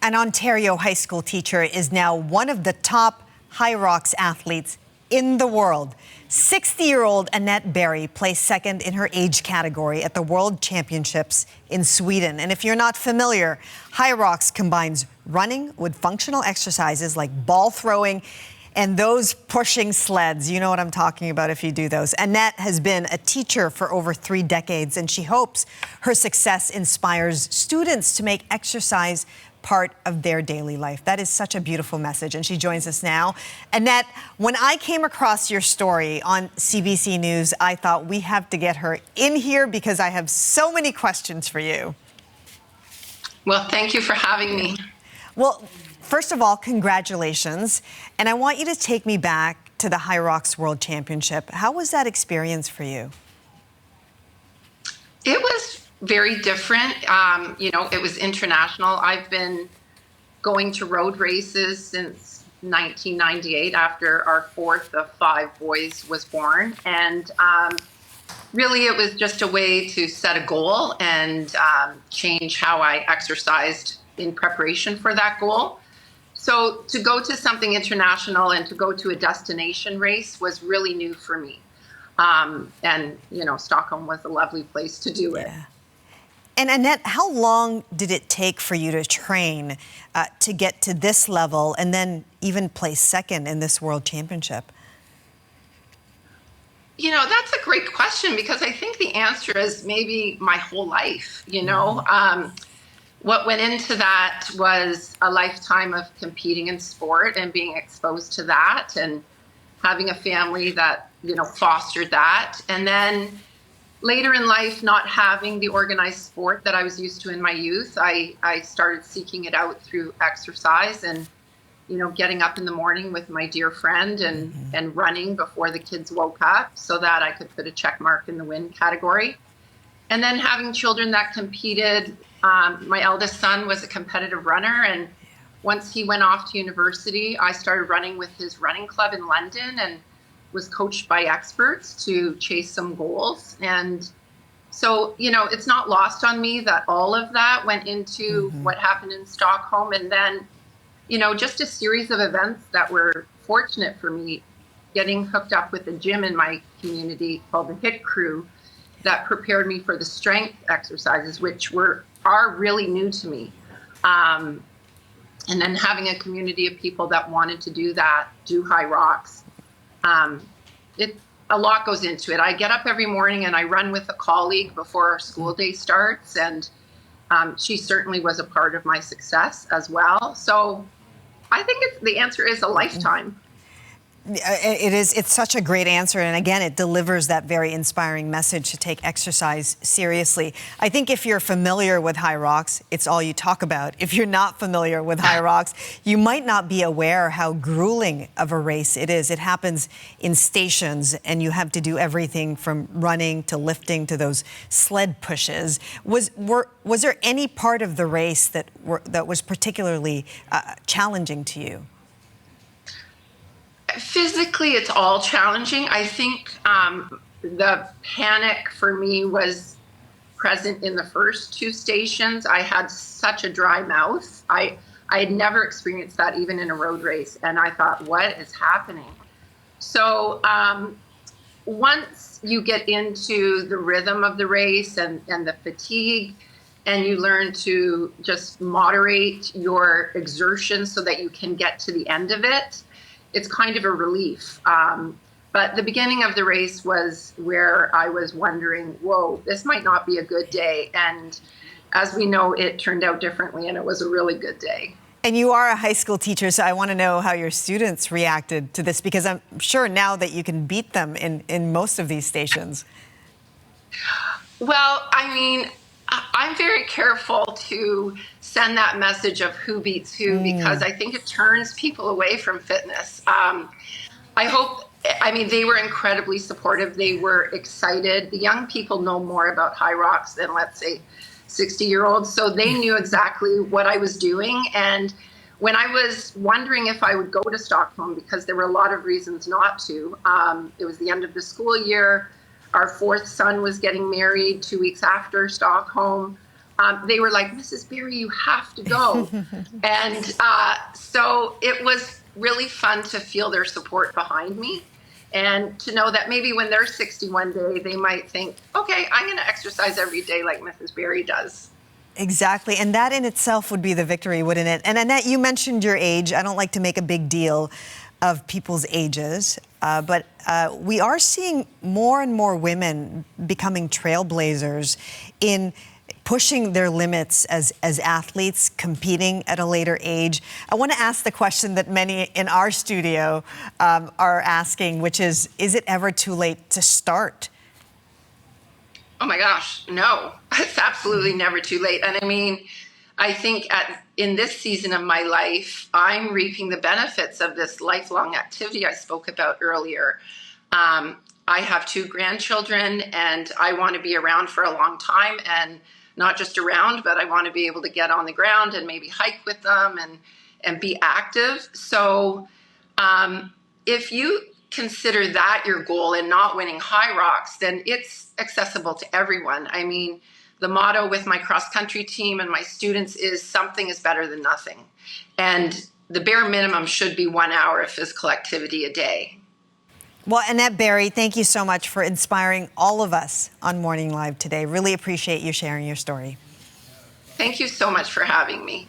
An Ontario high school teacher is now one of the top Hyrox athletes in the world. 60-year-old Annette Barry placed second in her age category at the World Championships in Sweden. And if you're not familiar, Hyrox combines running with functional exercises like ball throwing and those pushing sleds. You know what I'm talking about if you do those. Annette has been a teacher for over 3 decades, and she hopes her success inspires students to make exercise part of their daily life. That is such a beautiful message, and she joins us now. Annette, when I came across your story on CBC News, I thought we have to get her in here because I have so many questions for you. Well, thank you for having me. Well, first of all, congratulations. And I want you to take me back to the Hyrox World Championship. How was that experience for you? It was very different. It was international. I've been going to road races since 1998 after our 4th of 5 boys was born. And really it was just a way to set a goal and change how I exercised in preparation for that goal. So to go to something international and to go to a destination race was really new for me. Stockholm was a lovely place to do it. Yeah. And Annette, how long did it take for you to train to get to this level and then even place second in this World Championship? That's a great question because I think the answer is maybe my whole life, What went into that was a lifetime of competing in sport and being exposed to that and having a family that, fostered that. And then later in life, not having the organized sport that I was used to in my youth, I started seeking it out through exercise and, getting up in the morning with my dear friend and running before the kids woke up so that I could put a check mark in the win category. And then having children that competed. My eldest son was a competitive runner, and once he went off to university, I started running with his running club in London and was coached by experts to chase some goals. And so, it's not lost on me that all of that went into what happened in Stockholm. And then, just a series of events that were fortunate for me, getting hooked up with a gym in my community called the HIT Crew that prepared me for the strength exercises, which are really new to me. And then having a community of people that wanted to do Hyrox. A lot goes into it. I get up every morning and I run with a colleague before our school day starts, and she certainly was a part of my success as well. So I think the answer is a lifetime. It is. It's such a great answer. And again, it delivers that very inspiring message to take exercise seriously. I think if you're familiar with Hyrox, it's all you talk about. If you're not familiar with Hyrox, you might not be aware how grueling of a race it is. It happens in stations and you have to do everything from running to lifting to those sled pushes. Was there any part of the race that was particularly challenging to you? Physically, it's all challenging. I think the panic for me was present in the first 2 stations. I had such a dry mouth. I had never experienced that even in a road race. And I thought, what is happening? So once you get into the rhythm of the race and the fatigue, and you learn to just moderate your exertion so that you can get to the end of it, it's kind of a relief. But the beginning of the race was where I was wondering, whoa, this might not be a good day. And as we know, it turned out differently, and it was a really good day. And you are a high school teacher, so I want to know how your students reacted to this, because I'm sure now that you can beat them in most of these stations. Well, I'm very careful to send that message of who beats who because I think it turns people away from fitness. They were incredibly supportive. They were excited. The young people know more about Hyrox than, let's say, 60-year-olds. So they knew exactly what I was doing. And when I was wondering if I would go to Stockholm, because there were a lot of reasons not to, it was the end of the school year. Our 4th son was getting married 2 weeks after Stockholm. they were like, Mrs. Barry, you have to go. And so it was really fun to feel their support behind me, and to know that maybe when they're 61 day, they might think, okay, I'm going to exercise every day like Mrs. Barry does. Exactly. And that in itself would be the victory, wouldn't it? And Annette, you mentioned your age. I don't like to make a big deal of people's ages, but we are seeing more and more women becoming trailblazers in pushing their limits as athletes, competing at a later age. I want to ask the question that many in our studio are asking, which is it ever too late to start? Oh my gosh, no, it's absolutely never too late. And I mean, I think in this season of my life, I'm reaping the benefits of this lifelong activity I spoke about earlier. I have 2 grandchildren, and I want to be around for a long time, and not just around, but I want to be able to get on the ground and maybe hike with them and be active. So if you consider that your goal and not winning Hyrox, then it's accessible to everyone. I mean, the motto with my cross-country team and my students is something is better than nothing. And the bare minimum should be 1 hour of physical activity a day. Well, Annette Barry, thank you so much for inspiring all of us on Morning Live today. Really appreciate you sharing your story. Thank you so much for having me.